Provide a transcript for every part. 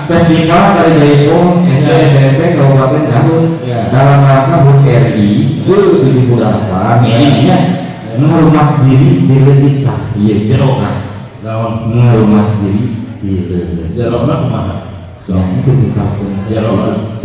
festival dari Jayapura SD SMP Kabupaten Garut dalam rangka HUT RI ke-78 intinya menghormat diri di letik iya jerokan menghormat diri di letik jerokan kemana? ya itu di kafe Jerokan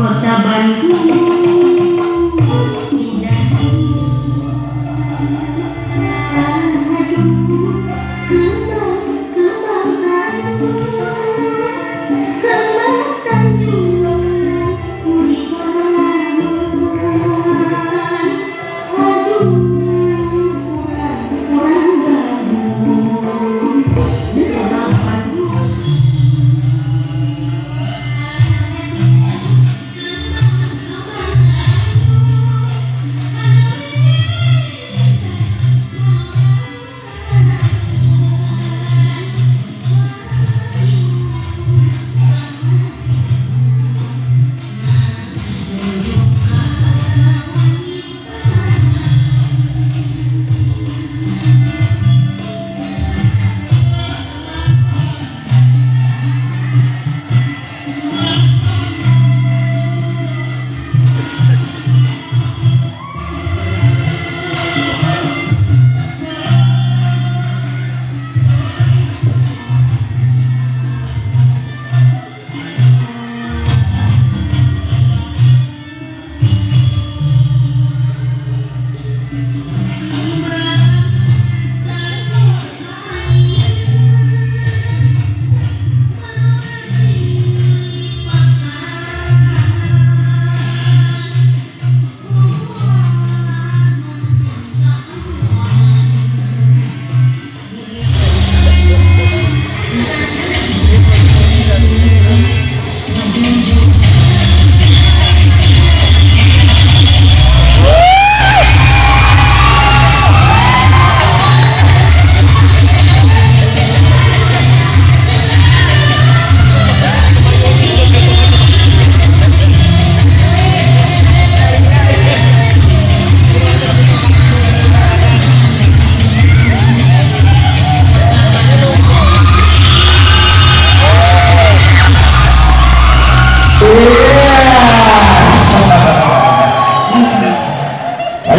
Kota Bandung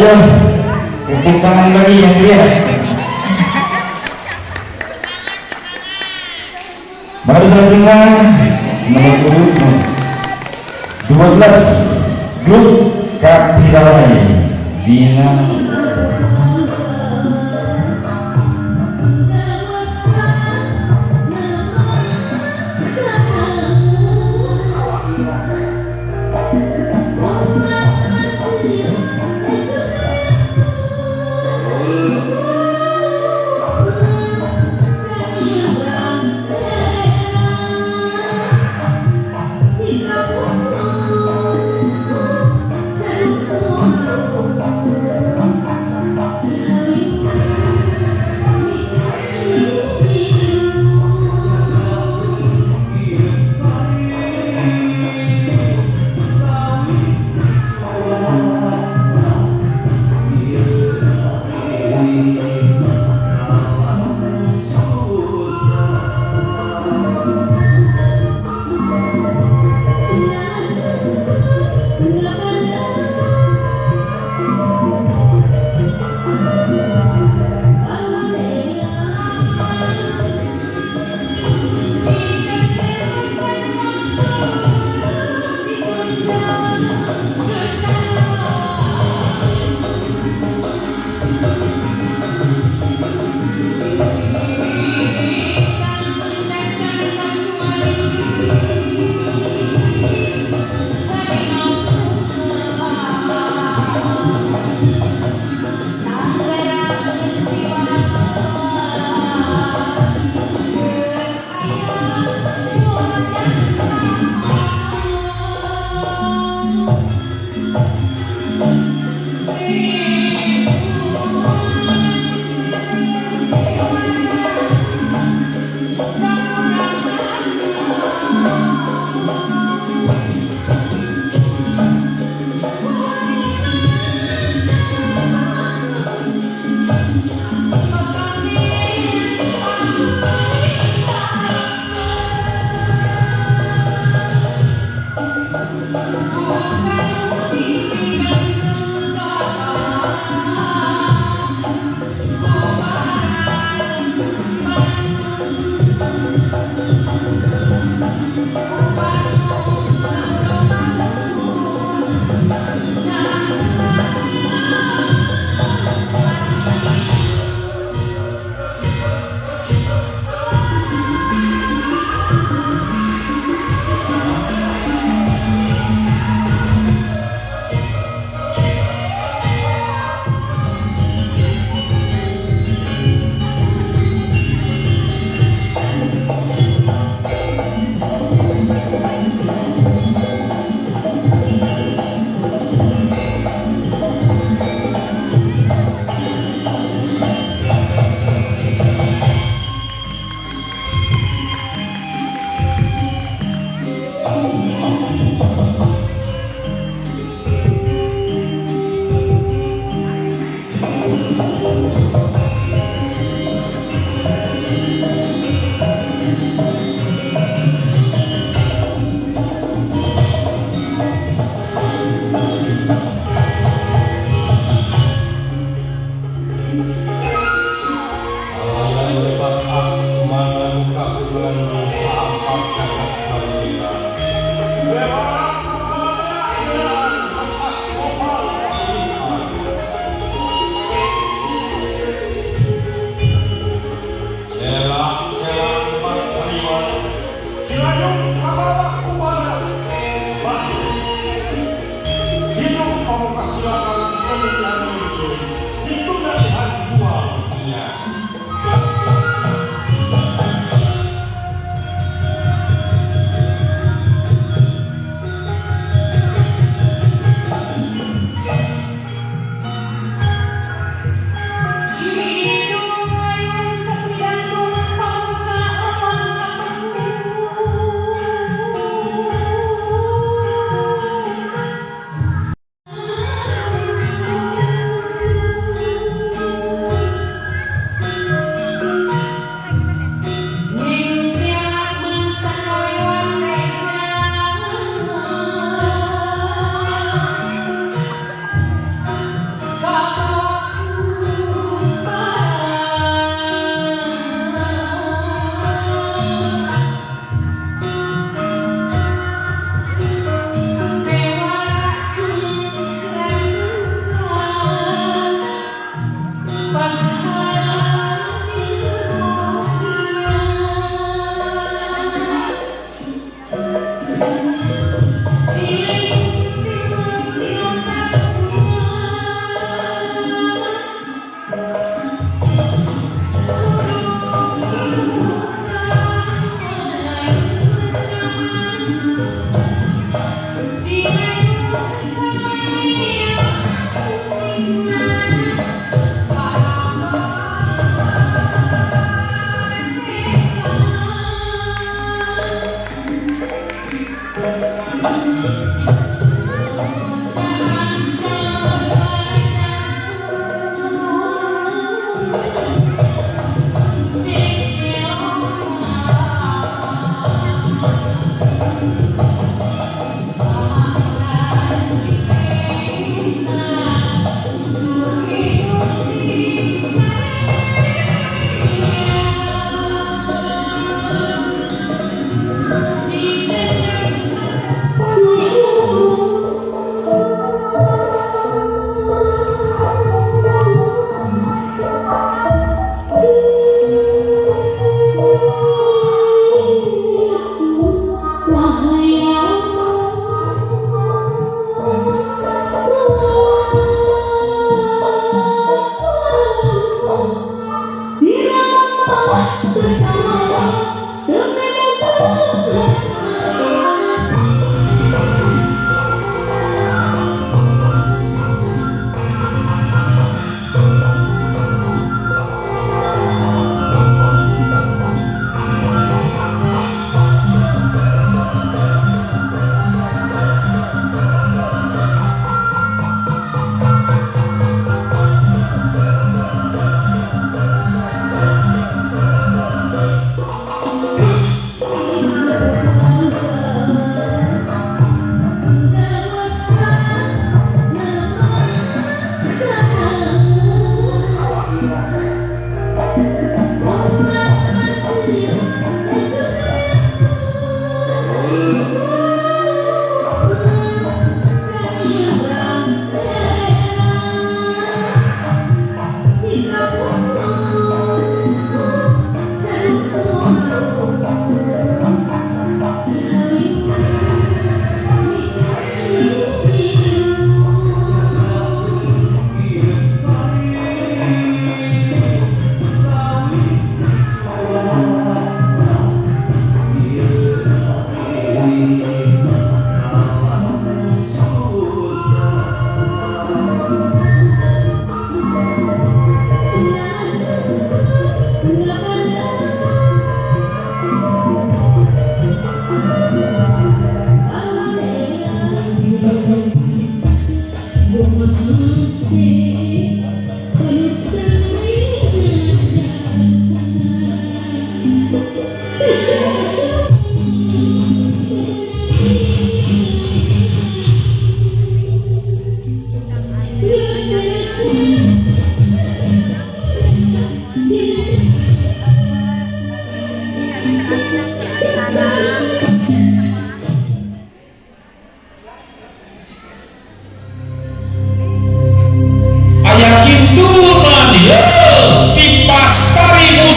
Ayo, tepuk tangan lagi yang dia. Baru selanjutnya nomor urut 12 grup Kapilawai Bina.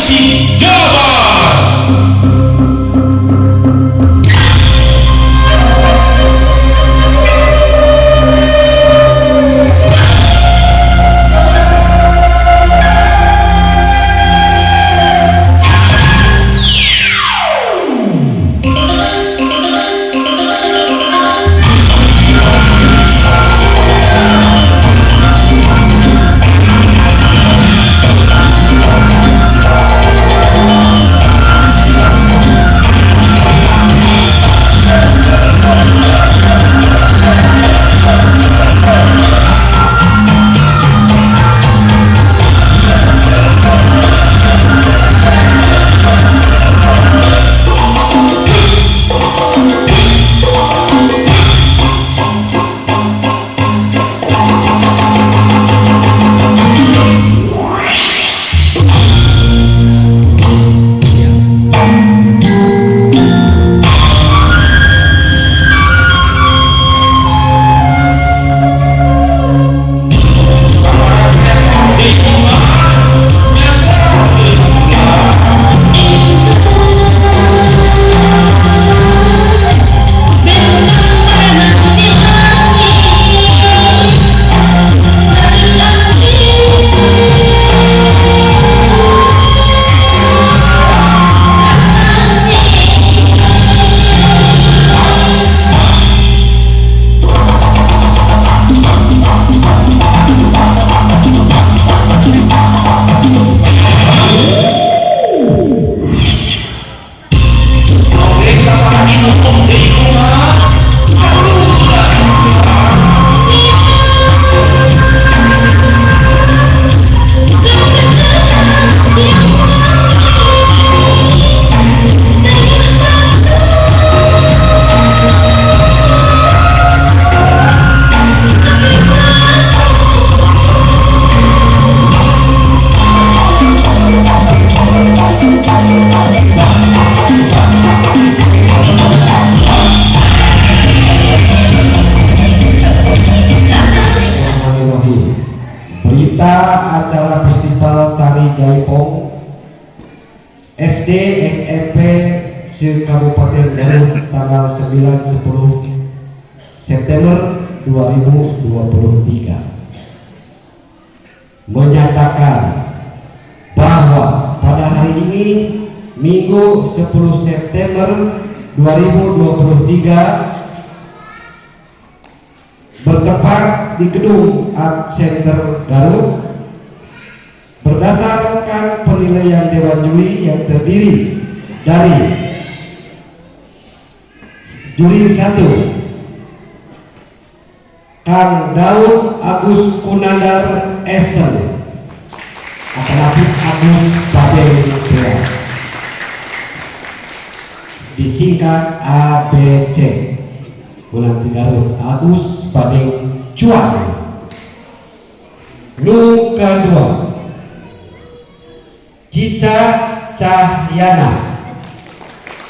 Persik Jabar. Berita acara Festival Tari Jaipong SD SMP se-Kabupaten Garut tanggal 9-10 September 2023 menyatakan bahwa pada hari ini Minggu 10 September 2023 bertempat di gedung Art Center Garut berdasarkan penilaian Dewan Juri yang terdiri dari Juri 1 Kang Daud Agus Kunandar Esen Akademik Agus Badeng Bea disingkat ABC Bulan Garut Agus Badeng Cuan. Nu kedua Cica Cahyana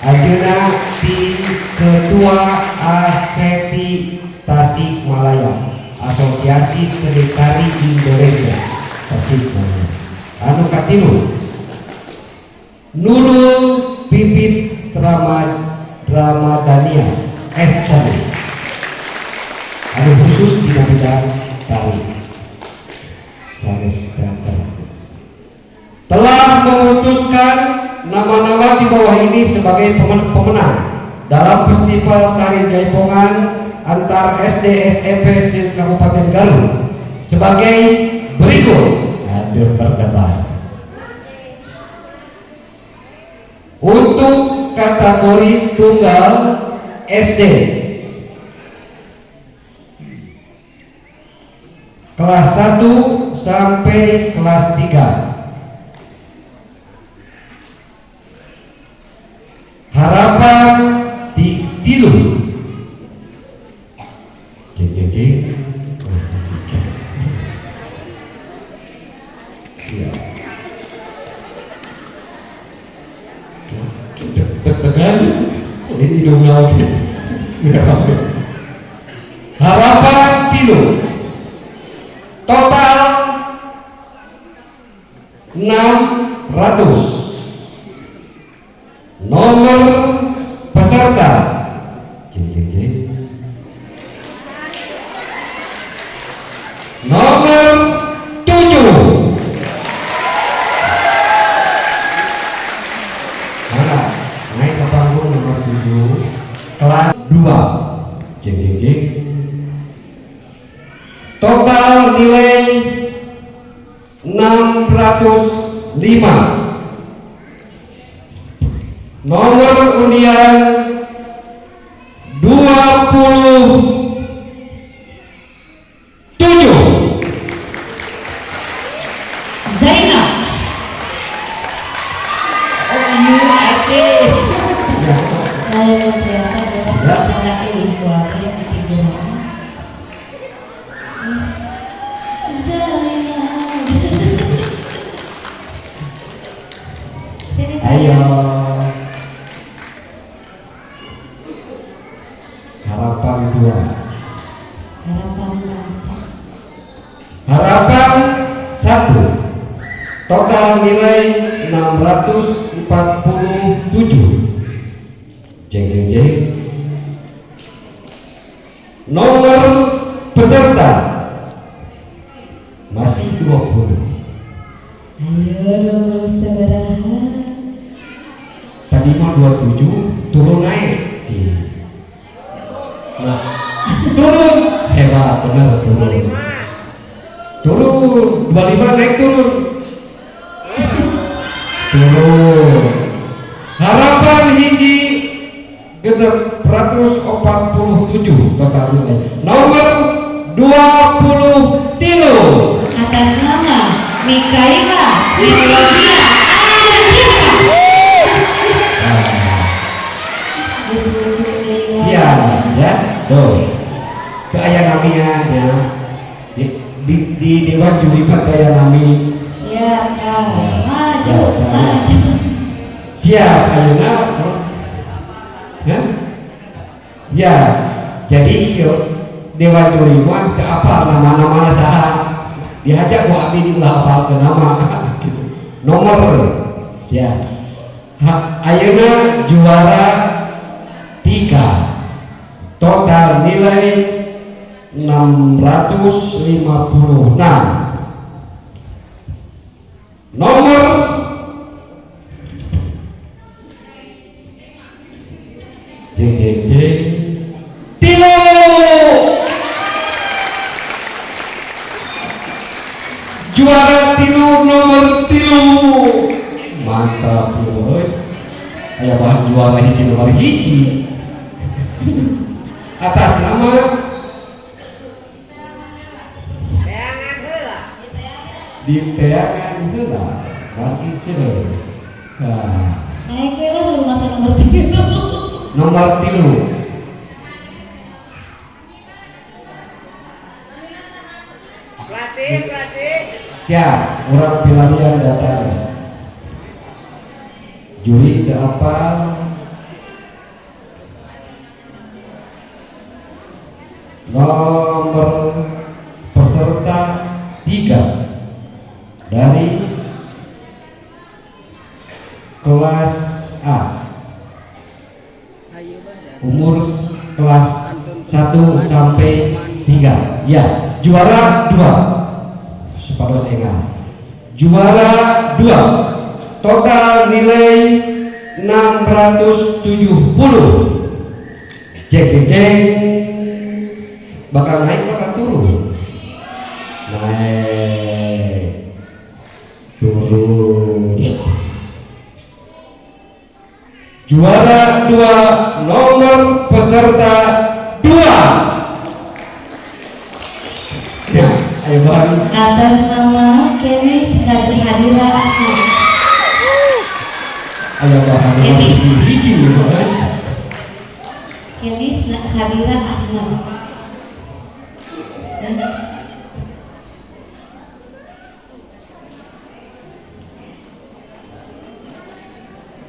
Ajeuna di Ketua Aseti Tasikmalaya Asosiasi Seni Tari Indonesia Tasikmalaya. Anu katilu Nurul Pipit Ramadania Esen anu khusus di bidang tari sanes telah memutuskan nama-nama di bawah ini sebagai pemenang dalam Festival Tari Jaipongan antar SD SMP se-Kabupaten Garut sebagai berikut. Hadir berdebat untuk kategori tunggal SD kelas 1 sampai kelas 3 harapan di tilu deg-degan ini dong lagi harapan tilu total 600 total nilai 605. Nomor undian 27 Zainab. Saya biasa berbicara ibu apa yang dipikiran. Zainab. Sini Ayo. saya. Harapan 2. Harapan bangsa. Harapan 1. Total nilai 647. Jeng jeng jeng. Nomor peserta masih 20. Ayo nomor sabaraha. Tadi mau 27, turun naik. Cing. Nah, turun. Hebat, benar turun. Turun, 25 naik turun. Turun. Harapan hiji 647 total nilai. Nomor 23. Atas nama Mikaela Melodia Siap ya. Tuh. Ke ayah naminya ya. Di dewan juri ayah nami. siap Kak. Maju Ya, maju. Siap ayeuna. Ya. Ya. Jadi yuk dewan juri mah ke apa nama-nama saha diajak ku abdi diulah hafal ke nama gitu. Nomor siap. Ayeuna juara 3. Total nilai 656. Nomor jeng jeng jeng tilu. Juara tilu nomor tilu. Mantap euy. Aya bahan juara hiji nomor hiji. Atas nama diteangan heula maci seueur. Nah, Naik lah dulu masa nomor 3. nomor 3. Siap, orang pelarian datanya. Juri udah apa? Nomor peserta 3 dari kelas A, umur kelas 1 sampai 3. Ya, juara 2 sepados enggak. Juara 2 total nilai 670. Jeng jeng jeng. Bakal naik bakal turun. Naik turun. Juara 2 nomor peserta 2. Ya, ayo bang. Atas nama Kenis Hadira Ahmad. Ayo bang. Kenis. Hiji Kenis Hadira Ahmad.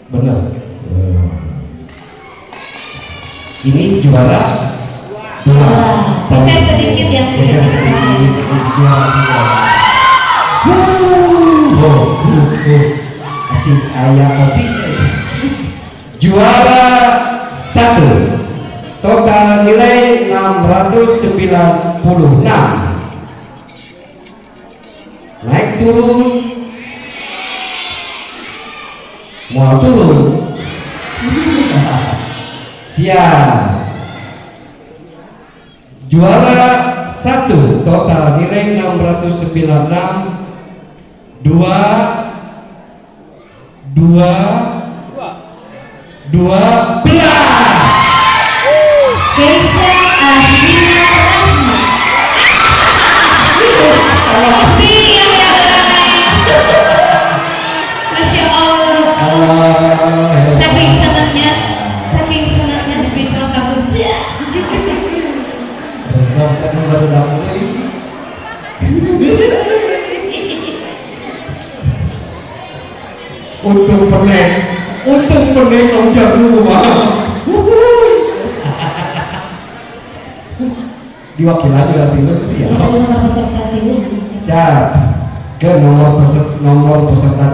Benar. Ini juara 2. Geser sedikit yang Geser sedikit. Asik ayah kopi. Juara 1 total nilai 696. Naik turun. Mau turun. Siap. Juara 1 1 total nilai 696 12 Keisha Azrina Rahma. Iya, ya, Masya Allah. Saking senangnya speechless aku sih. Besok kan baru dapet. Untung penek kamu jago mah. Diwakil aja lah timur siap. Terima peserta timur. Siap. Ke nomor peserta